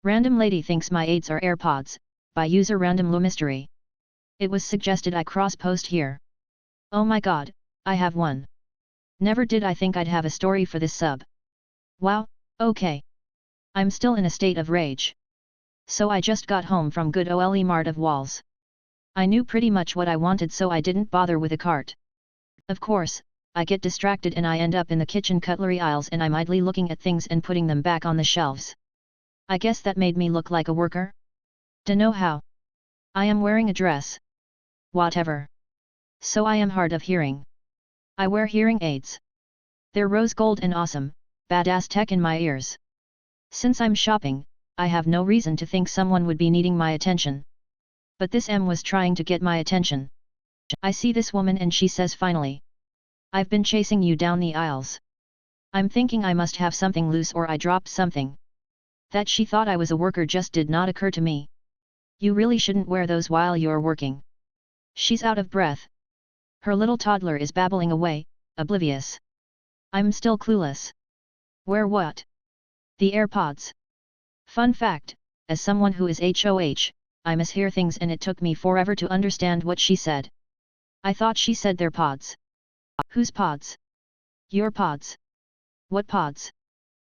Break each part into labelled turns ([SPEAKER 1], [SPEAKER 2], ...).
[SPEAKER 1] Random lady thinks my aids are AirPods, by user Random Mystery. It was suggested I cross-post here. Oh my god, I have one. Never did I think I'd have a story for this sub. Wow, okay. I'm still in a state of rage. So I just got home from good ole mart of walls. I knew pretty much what I wanted, so I didn't bother with a cart. Of course, I get distracted and I end up in the kitchen cutlery aisles and I'm idly looking at things and putting them back on the shelves. I guess that made me look like a worker? Dunno how. I am wearing a dress. Whatever. So I am hard of hearing. I wear hearing aids. They're rose gold and awesome, badass tech in my ears. Since I'm shopping, I have no reason to think someone would be needing my attention. But this M was trying to get my attention. I see this woman and she says finally. I've been chasing you down the aisles. I'm thinking I must have something loose or I dropped something. That she thought I was a worker just did not occur to me. You really shouldn't wear those while you're working. She's out of breath. Her little toddler is babbling away, oblivious. I'm still clueless. Wear what? The AirPods. Fun fact, as someone who is HOH, I mishear things and it took me forever to understand what she said. I thought she said their pods. Whose pods? Your pods. What pods?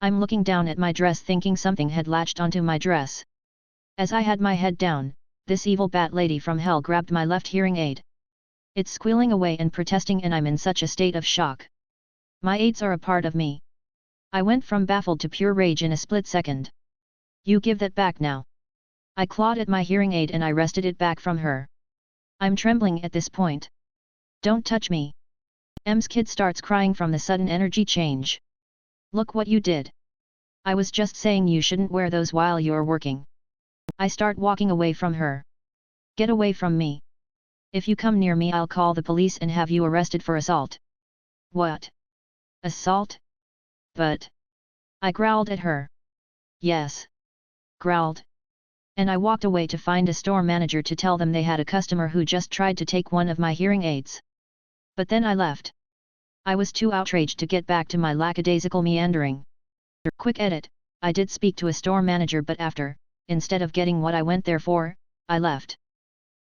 [SPEAKER 1] I'm looking down at my dress thinking something had latched onto my dress. As I had my head down, this evil bat lady from hell grabbed my left hearing aid. It's squealing away and protesting and I'm in such a state of shock. My aids are a part of me. I went from baffled to pure rage in a split second. You give that back now. I clawed at my hearing aid and I wrested it back from her. I'm trembling at this point. Don't touch me. M's kid starts crying from the sudden energy change. Look what you did. I was just saying you shouldn't wear those while you're working. I start walking away from her. Get away from me. If you come near me I'll call the police and have you arrested for assault. What? Assault? But. I growled at her. Yes. Growled. And I walked away to find a store manager to tell them they had a customer who just tried to take one of my hearing aids. But then I left. I was too outraged to get back to my lackadaisical meandering. Quick edit, I did speak to a store manager but after, instead of getting what I went there for, I left.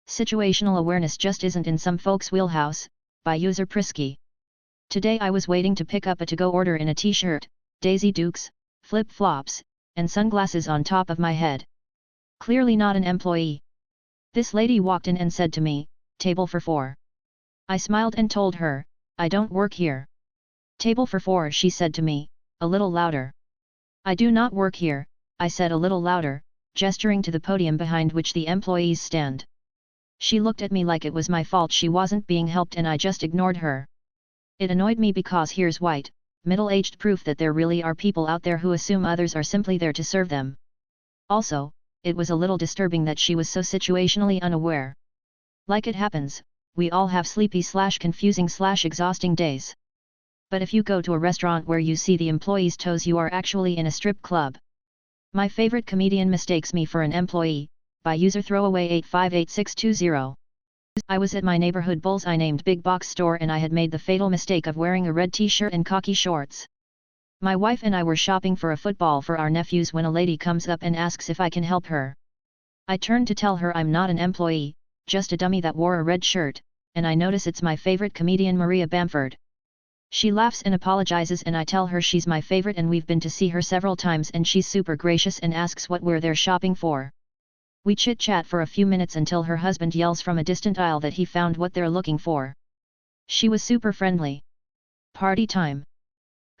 [SPEAKER 1] Situational awareness just isn't in some folks' wheelhouse, by user Prisky. Today I was waiting to pick up a to-go order in a t-shirt, Daisy Dukes, flip-flops, and sunglasses on top of my head. Clearly not an employee. This lady walked in and said to me, "Table for 4. I smiled and told her, "I don't work here." "Table for 4, she said to me, a little louder. "I do not work here," I said a little louder, gesturing to the podium behind which the employees stand. She looked at me like it was my fault she wasn't being helped and I just ignored her. It annoyed me because here's white, middle-aged proof that there really are people out there who assume others are simply there to serve them. Also, it was a little disturbing that she was so situationally unaware. Like it happens, we all have sleepy/confusing/exhausting days. But if you go to a restaurant where you see the employees' toes you are actually in a strip club. My favorite comedian mistakes me for an employee, by user throwaway858620. I was at my neighborhood bullseye named Big Box store and I had made the fatal mistake of wearing a red t-shirt and khaki shorts. My wife and I were shopping for a football for our nephews when a lady comes up and asks if I can help her. I turn to tell her I'm not an employee, just a dummy that wore a red shirt, and I notice it's my favorite comedian Maria Bamford. She laughs and apologizes and I tell her she's my favorite and we've been to see her several times and she's super gracious and asks what we're there shopping for. We chit-chat for a few minutes until her husband yells from a distant aisle that he found what they're looking for. She was super friendly. Party time.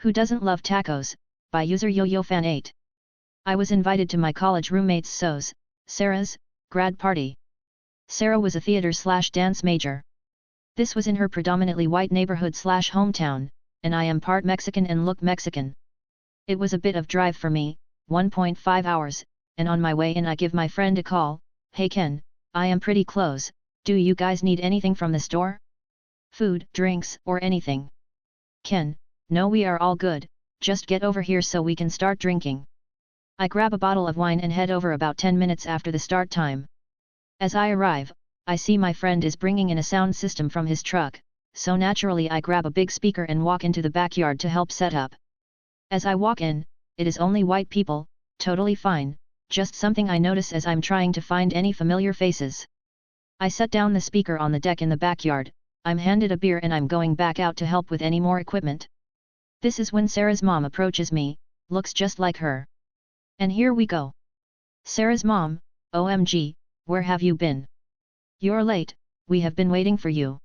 [SPEAKER 1] Who doesn't love tacos, by user YoYoFan8. I was invited to my college roommate's Sarah's, grad party. Sarah was a theater/dance major. This was in her predominantly white neighborhood/hometown, and I am part Mexican and look Mexican. It was a bit of drive for me, 1.5 hours, and on my way in I give my friend a call, "Hey Ken, I am pretty close, do you guys need anything from the store? Food, drinks, or anything?" Ken, "No, we are all good, just get over here so we can start drinking." I grab a bottle of wine and head over about 10 minutes after the start time. As I arrive, I see my friend is bringing in a sound system from his truck, so naturally I grab a big speaker and walk into the backyard to help set up. As I walk in, it is only white people, totally fine, just something I notice as I'm trying to find any familiar faces. I set down the speaker on the deck in the backyard, I'm handed a beer and I'm going back out to help with any more equipment. This is when Sarah's mom approaches me, looks just like her. And here we go. Sarah's mom, OMG, where have you been? You're late, we have been waiting for you.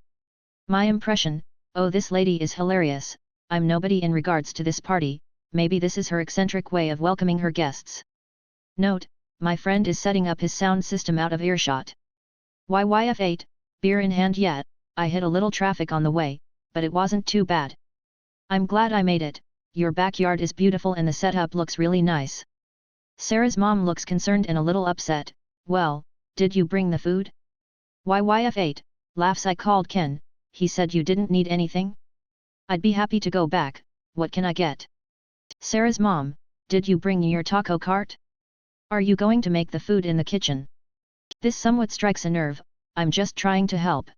[SPEAKER 1] My impression, oh this lady is hilarious, I'm nobody in regards to this party, maybe this is her eccentric way of welcoming her guests. Note, my friend is setting up his sound system out of earshot. YYF8, beer in hand yet, I hit a little traffic on the way, but it wasn't too bad. I'm glad I made it, your backyard is beautiful and the setup looks really nice. Sarah's mom looks concerned and a little upset, well, did you bring the food? YYF8, laughs I called Ken, he said you didn't need anything? I'd be happy to go back, what can I get? Sarah's mom, did you bring your taco cart? Are you going to make the food in the kitchen? This somewhat strikes a nerve, I'm just trying to help.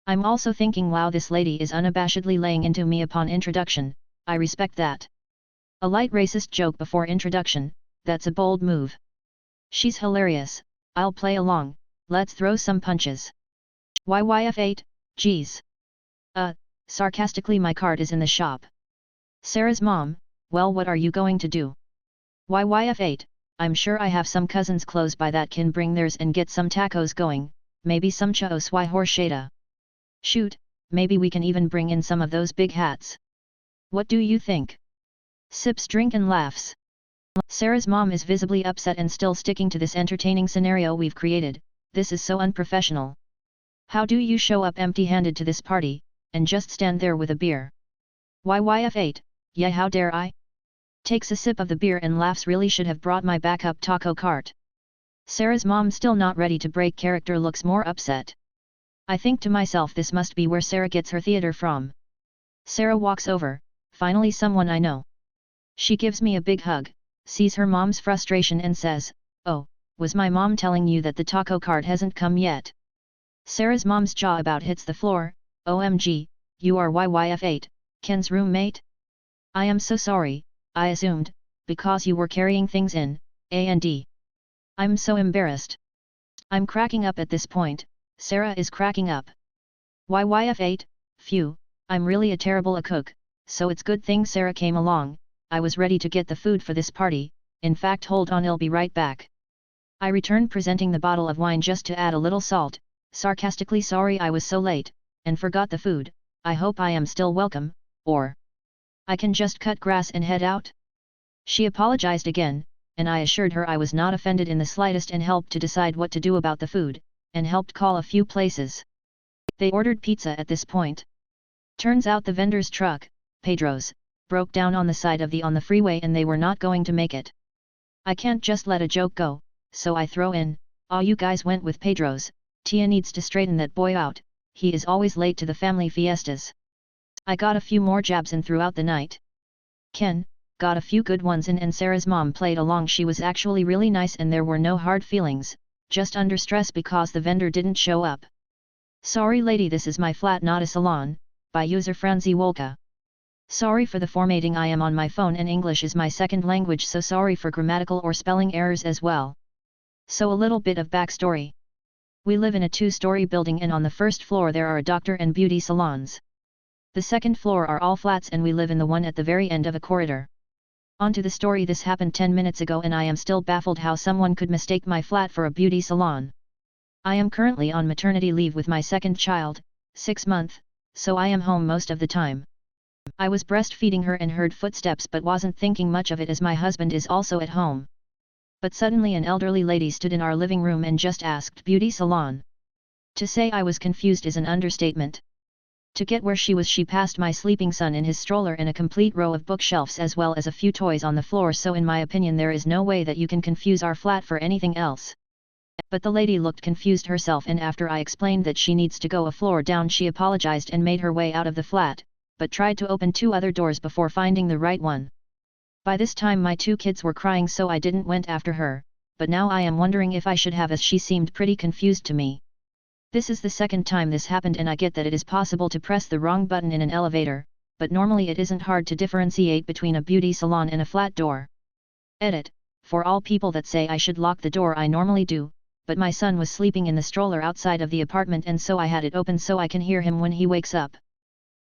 [SPEAKER 1] I'm also thinking wow this lady is unabashedly laying into me upon introduction, I respect that. A light racist joke before introduction, that's a bold move. She's hilarious, I'll play along, let's throw some punches. YYF8, geez. Sarcastically my cart is in the shop. Sarah's mom, well what are you going to do? YYF8, I'm sure I have some cousins close by that can bring theirs and get some tacos going, maybe some chaos y horchata. Shoot, maybe we can even bring in some of those big hats. What do you think? Sips drink and laughs. Sarah's mom is visibly upset and still sticking to this entertaining scenario we've created, this is so unprofessional. How do you show up empty-handed to this party, and just stand there with a beer? YYF8, yeah how dare I? Takes a sip of the beer and laughs really should have brought my backup taco cart. Sarah's mom still not ready to break character looks more upset. I think to myself this must be where Sarah gets her theater from. Sarah walks over, finally someone I know. She gives me a big hug, sees her mom's frustration and says, oh, was my mom telling you that the taco cart hasn't come yet? Sarah's mom's jaw about hits the floor, OMG, you are YYF8, Ken's roommate? I am so sorry, I assumed, because you were carrying things in, A&D. I'm so embarrassed. I'm cracking up at this point, Sarah is cracking up. YYF8, phew, I'm really a terrible cook, so it's good thing Sarah came along, I was ready to get the food for this party, in fact hold on I'll be right back. I return presenting the bottle of wine just to add a little salt, sarcastically sorry I was so late, and forgot the food, I hope I am still welcome, or I can just cut grass and head out? She apologized again, and I assured her I was not offended in the slightest and helped to decide what to do about the food, and helped call a few places. They ordered pizza at this point. Turns out the vendor's truck, Pedro's, broke down on the side of the freeway and they were not going to make it. I can't just let a joke go, so I throw in, "Aw you guys went with Pedro's, Tia needs to straighten that boy out, he is always late to the family fiestas." I got a few more jabs in throughout the night. Ken, got a few good ones in and Sarah's mom played along. She was actually really nice and there were no hard feelings, just under stress because the vendor didn't show up. "Sorry lady, this is my flat not a salon," by user Franzi Wolka. "Sorry for the formatting, I am on my phone and English is my second language, so sorry for grammatical or spelling errors as well." So a little bit of backstory. We live in a 2-story building and on the first floor there are a doctor and beauty salons. The second floor are all flats and we live in the one at the very end of a corridor. On to the story. This happened 10 minutes ago and I am still baffled how someone could mistake my flat for a beauty salon. I am currently on maternity leave with my second child, 6 months, so I am home most of the time. I was breastfeeding her and heard footsteps but wasn't thinking much of it as my husband is also at home. But suddenly an elderly lady stood in our living room and just asked, "Beauty salon?" To say I was confused is an understatement. To get where she was, she passed my sleeping son in his stroller and a complete row of bookshelves as well as a few toys on the floor, so in my opinion there is no way that you can confuse our flat for anything else. But the lady looked confused herself and after I explained that she needs to go a floor down she apologized and made her way out of the flat, but tried to open 2 other doors before finding the right one. By this time my 2 kids were crying so I didn't went after her, but now I am wondering if I should have, as she seemed pretty confused to me. This is the second time this happened and I get that it is possible to press the wrong button in an elevator, but normally it isn't hard to differentiate between a beauty salon and a flat door. Edit. For all people that say I should lock the door, I normally do, but my son was sleeping in the stroller outside of the apartment and so I had it open so I can hear him when he wakes up.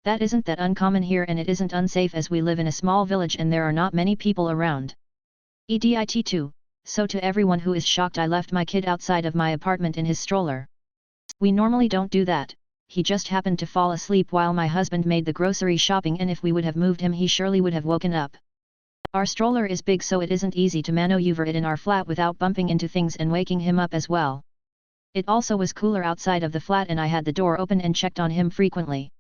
[SPEAKER 1] That isn't that uncommon here and it isn't unsafe as we live in a small village and there are not many people around. EDIT2, so to everyone who is shocked, I left my kid outside of my apartment in his stroller. We normally don't do that, he just happened to fall asleep while my husband made the grocery shopping and if we would have moved him he surely would have woken up. Our stroller is big so it isn't easy to maneuver it in our flat without bumping into things and waking him up as well. It also was cooler outside of the flat and I had the door open and checked on him frequently.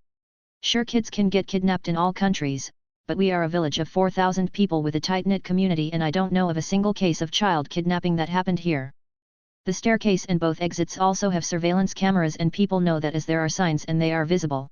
[SPEAKER 1] Sure, kids can get kidnapped in all countries, but we are a village of 4,000 people with a tight-knit community and I don't know of a single case of child kidnapping that happened here. The staircase and both exits also have surveillance cameras and people know that as there are signs and they are visible.